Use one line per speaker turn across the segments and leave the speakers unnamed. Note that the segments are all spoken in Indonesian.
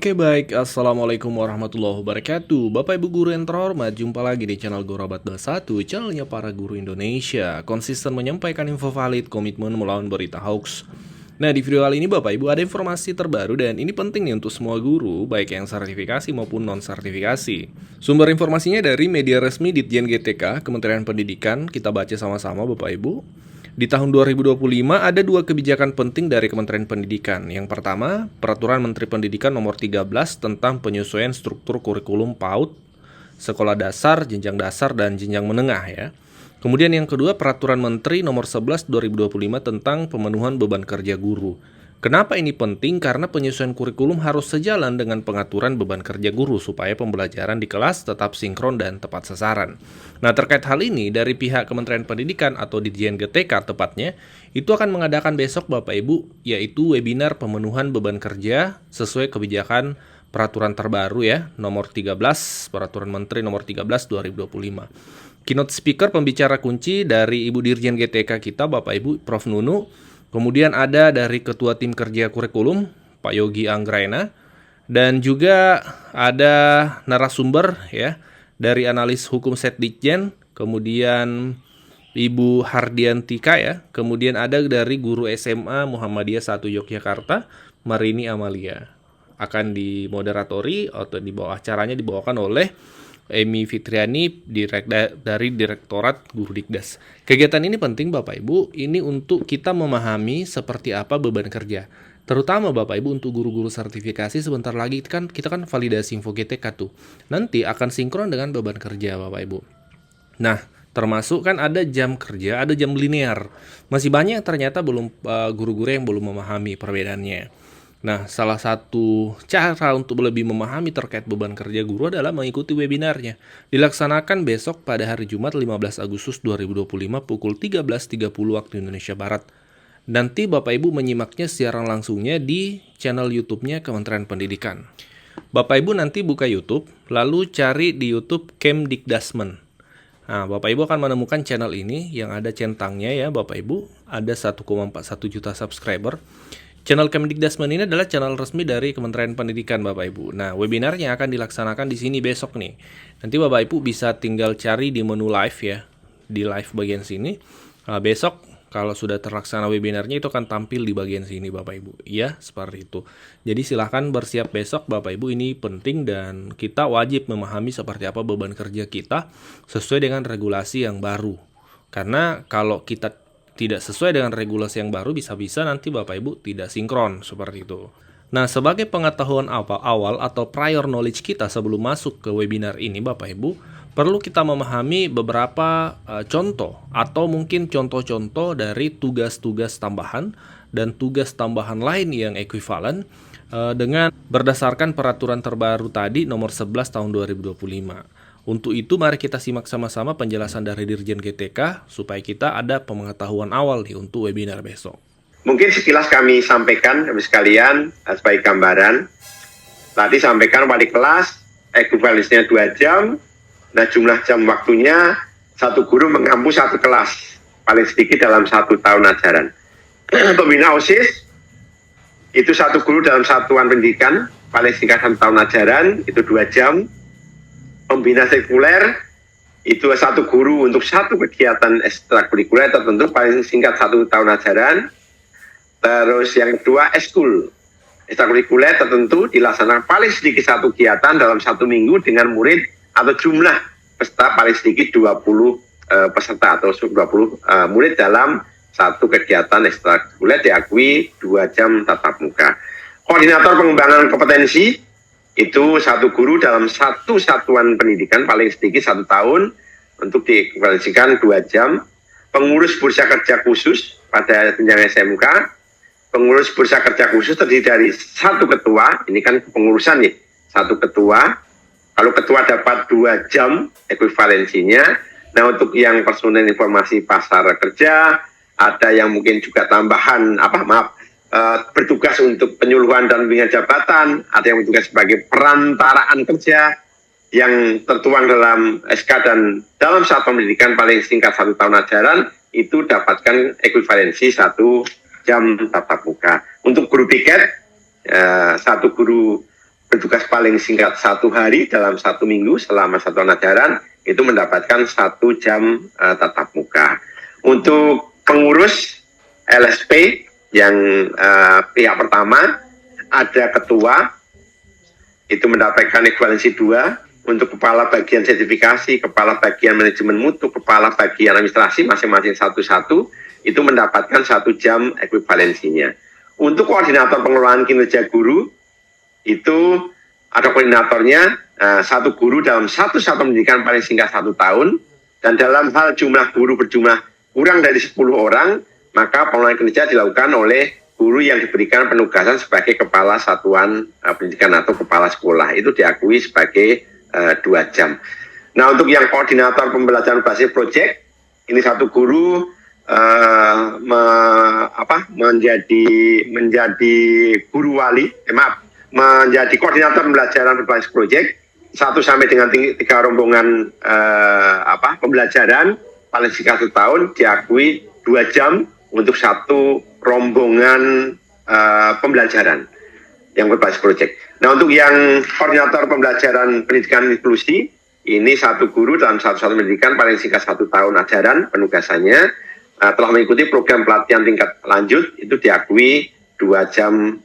Oke baik, Assalamualaikum warahmatullahi wabarakatuh. Bapak Ibu Guru yang terhormat, jumpa lagi di channel Guru Abad 21, channelnya para guru Indonesia. Konsisten menyampaikan info valid, komitmen melawan berita hoax. Nah, di video kali ini Bapak Ibu ada informasi terbaru dan ini penting nih untuk semua guru, baik yang sertifikasi maupun non-sertifikasi. Sumber informasinya dari media resmi Ditjen GTK, Kementerian Pendidikan. Kita baca sama-sama Bapak Ibu. Di tahun 2025 ada dua kebijakan penting dari Kementerian Pendidikan. Yang pertama, Peraturan Menteri Pendidikan Nomor 13 tentang penyesuaian struktur kurikulum PAUD, sekolah dasar, jenjang dasar, dan jenjang menengah ya. Kemudian yang kedua, Peraturan Menteri Nomor 11 2025 tentang pemenuhan beban kerja guru. Kenapa ini penting? Karena penyesuaian kurikulum harus sejalan dengan pengaturan beban kerja guru supaya pembelajaran di kelas tetap sinkron dan tepat sasaran. Nah, terkait hal ini dari pihak Kementerian Pendidikan atau Ditjen GTK tepatnya, itu akan mengadakan besok Bapak Ibu, yaitu webinar pemenuhan beban kerja sesuai kebijakan peraturan terbaru ya, nomor 13, Peraturan Menteri nomor 13 2025. Keynote speaker pembicara kunci dari Ibu Dirjen GTK kita Bapak Ibu Prof Nunu. Kemudian ada dari Ketua Tim Kerja Kurikulum, Pak Yogi Anggraena, dan juga ada narasumber ya dari analis hukum Setditjen, kemudian Ibu Hardiantika ya, kemudian ada dari guru SMA Muhammadiyah 1 Yogyakarta, Marini Amalia. Akan dimoderatori atau di bawah acaranya dibawakan oleh Emi Fitriani dari Direktorat Guru Dikdas. Kegiatan ini penting Bapak Ibu, ini untuk kita memahami seperti apa beban kerja. Terutama Bapak Ibu untuk guru-guru sertifikasi sebentar lagi kan kita kan validasi info GTK tuh. Nanti akan sinkron dengan beban kerja Bapak Ibu. Nah, termasuk kan ada jam kerja, ada jam linear. Masih banyak ternyata belum guru-guru yang belum memahami perbedaannya. Nah, salah satu cara untuk lebih memahami terkait beban kerja guru adalah mengikuti webinarnya. Dilaksanakan besok pada hari Jumat 15 Agustus 2025 pukul 13.30 waktu Indonesia Barat. Nanti Bapak Ibu menyimaknya siaran langsungnya di channel YouTube-nya Kementerian Pendidikan. Bapak Ibu nanti buka YouTube, lalu cari di YouTube Kemdikdasmen. Nah, Bapak Ibu akan menemukan channel ini yang ada centangnya ya Bapak Ibu. Ada 1,41 juta subscriber. Channel Kemdikdasmen ini adalah channel resmi dari Kementerian Pendidikan Bapak Ibu. Nah, webinarnya akan dilaksanakan di sini besok nih. Nanti Bapak Ibu bisa tinggal cari di menu live ya, di live bagian sini. Nah, besok kalau sudah terlaksana webinarnya itu akan tampil di bagian sini Bapak Ibu. Ya, seperti itu. Jadi silahkan bersiap besok Bapak Ibu, ini penting dan kita wajib memahami seperti apa beban kerja kita sesuai dengan regulasi yang baru. Karena kalau kita tidak sesuai dengan regulasi yang baru, bisa-bisa nanti Bapak Ibu tidak sinkron, seperti itu. Nah, sebagai pengetahuan awal atau prior knowledge kita sebelum masuk ke webinar ini Bapak Ibu, perlu kita memahami beberapa contoh atau mungkin contoh-contoh dari tugas-tugas tambahan dan tugas tambahan lain yang ekuivalen dengan berdasarkan peraturan terbaru tadi nomor 11 tahun 2025. Untuk itu mari kita simak sama-sama penjelasan dari Dirjen GTK supaya kita ada pengetahuan awal nih untuk webinar besok.
Mungkin sekilas kami sampaikan sekalian sebagai gambaran. Tadi sampaikan wali kelas ekuivalensinya 2 jam. Nah, jumlah jam waktunya satu guru mengampu satu kelas paling sedikit dalam 1 tahun ajaran. Pembina OSIS itu satu guru dalam satuan pendidikan paling singkat 1 tahun ajaran itu 2 jam. Pembina sekuler itu satu guru untuk satu kegiatan ekstrakurikuler tertentu paling singkat 1 tahun ajaran. Terus yang kedua eskul ekstrakurikuler tertentu dilaksanakan paling sedikit satu kegiatan dalam 1 minggu dengan murid atau jumlah peserta paling sedikit 20 peserta atau 20 murid dalam satu kegiatan ekstrakurikuler diakui 2 jam tatap muka. Koordinator pengembangan kompetensi itu satu guru dalam satu satuan pendidikan paling sedikit 1 tahun untuk dieksekusikan 2 jam. Pengurus bursa kerja khusus pada jenjang SMK, pengurus bursa kerja khusus terdiri dari satu ketua, ini kan pengurusan nih, satu ketua. Kalau ketua dapat 2 jam ekuivalensinya. Nah, untuk yang personel informasi pasar kerja, ada yang mungkin juga tambahan bertugas untuk penyuluhan dan pembinaan jabatan, ada yang bertugas sebagai perantaraan kerja yang tertuang dalam SK dan dalam satuan pendidikan paling singkat 1 tahun ajaran itu dapatkan ekuivalensi 1 jam tatap muka. Untuk guru piket, satu guru bertugas paling singkat 1 hari dalam 1 minggu selama 1 tahun ajaran itu mendapatkan 1 jam tatap muka. Untuk pengurus LSP yang pihak pertama ada ketua itu mendapatkan ekuivalensi 2. Untuk kepala bagian sertifikasi, kepala bagian manajemen mutu, kepala bagian administrasi masing-masing 1 itu mendapatkan 1 jam ekuivalensinya. Untuk koordinator pengelolaan kinerja guru itu ada koordinatornya 1 guru dalam satu pendidikan paling singkat 1 tahun, dan dalam hal jumlah guru berjumlah kurang dari 10 orang, maka pengelolaan kinerja dilakukan oleh guru yang diberikan penugasan sebagai kepala satuan pendidikan atau kepala sekolah. Itu diakui sebagai 2 jam. Nah, untuk yang koordinator pembelajaran basis project, ini 1 guru menjadi guru wali, menjadi koordinator pembelajaran berbasis project 1 sampai dengan 3 rombongan pembelajaran paling singkat 1 tahun diakui 2 jam untuk 1 rombongan pembelajaran yang berbasis project. Nah, untuk yang koordinator pembelajaran pendidikan inklusi, ini 1 guru dalam satu pendidikan paling singkat 1 tahun ajaran penugasannya telah mengikuti program pelatihan tingkat lanjut, itu diakui 2 jam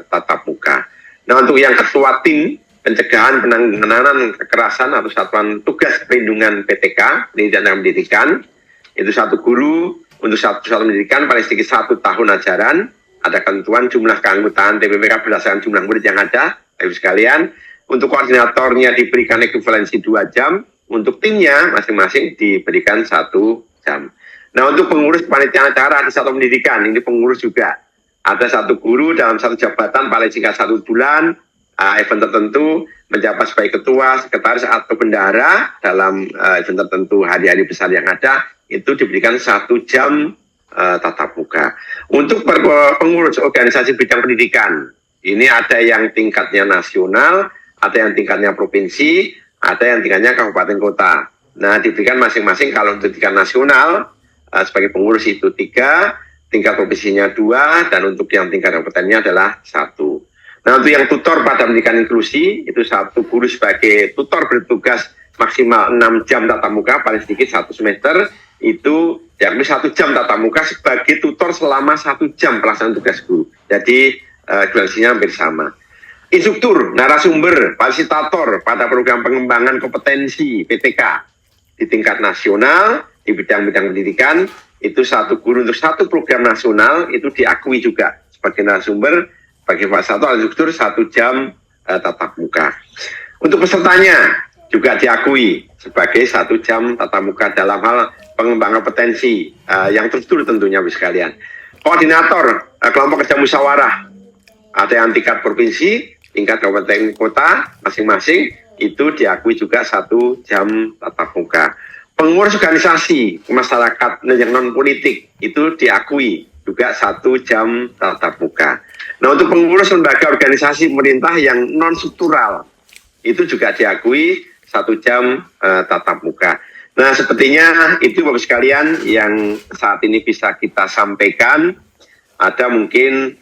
tatap muka. Nah, untuk yang ketua tim pencegahan penanganan kekerasan atau satuan tugas perlindungan PTK, pendidikan dan pendidikan, itu 1 guru untuk satu pendidikan paling sedikit 1 tahun ajaran. Ada ketentuan jumlah keanggotaan TPPK berdasarkan jumlah murid yang ada, Ibu sekalian. Untuk koordinatornya diberikan ekuivalensi 2 jam, untuk timnya masing-masing diberikan 1 jam. Nah, untuk pengurus panitiaan acara di satu pendidikan, ini pengurus juga. Ada 1 guru dalam 1 jabatan paling singkat 1 bulan, event tertentu, menjabat sebagai ketua, sekretaris, atau bendahara dalam event tertentu, hari-hari besar yang ada, itu diberikan 1 jam tatap muka. Untuk pengurus organisasi bidang pendidikan, ini ada yang tingkatnya nasional, ada yang tingkatnya provinsi, ada yang tingkatnya kabupaten kota. Nah, diberikan masing-masing. Kalau untuk tingkat nasional sebagai pengurus itu 3, tingkat provinsinya 2, dan untuk yang tingkat kabupatennya adalah 1. Nah, untuk yang tutor pada pendidikan inklusi, itu 1 guru sebagai tutor bertugas maksimal 6 jam tatap muka, paling sedikit 1 semester, itu diakui 1 jam tatap muka sebagai tutor selama 1 jam pelaksanaan tugas guru. Jadi durasinya hampir sama. Instruktur, narasumber, fasilitator pada program pengembangan kompetensi PTK di tingkat nasional di bidang-bidang pendidikan, itu 1 guru untuk 1 program nasional itu diakui juga sebagai narasumber, bagi fasilitator instruktur 1 jam tatap muka. Untuk pesertanya juga diakui sebagai 1 jam tatap muka dalam hal pengembangan kompetensi yang terstruktur tentunya, Bapak sekalian. Koordinator kelompok kerja musyawarah, ada yang tingkat provinsi, tingkat kabupaten kota masing-masing, itu diakui juga 1 jam tatap muka. Pengurus organisasi masyarakat yang non politik itu diakui juga 1 jam tatap muka. Nah, untuk pengurus lembaga organisasi pemerintah yang non struktural itu juga diakui 1 jam tatap muka. Nah, sepertinya itu Bapak sekalian yang saat ini bisa kita sampaikan. Ada mungkin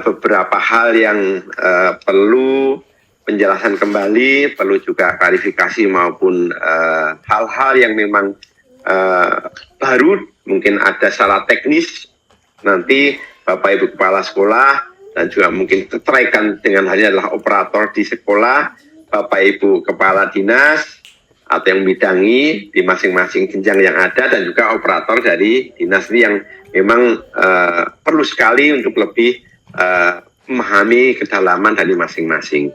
beberapa hal yang perlu penjelasan kembali, perlu juga klarifikasi maupun hal-hal yang memang baru, mungkin ada salah teknis. Nanti Bapak Ibu Kepala Sekolah dan juga mungkin terkait dengan halnya adalah operator di sekolah, Bapak Ibu Kepala Dinas, atau yang membidangi di masing-masing jenjang yang ada, dan juga operator dari dinas ini yang memang perlu sekali untuk lebih memahami kedalaman dari masing-masing.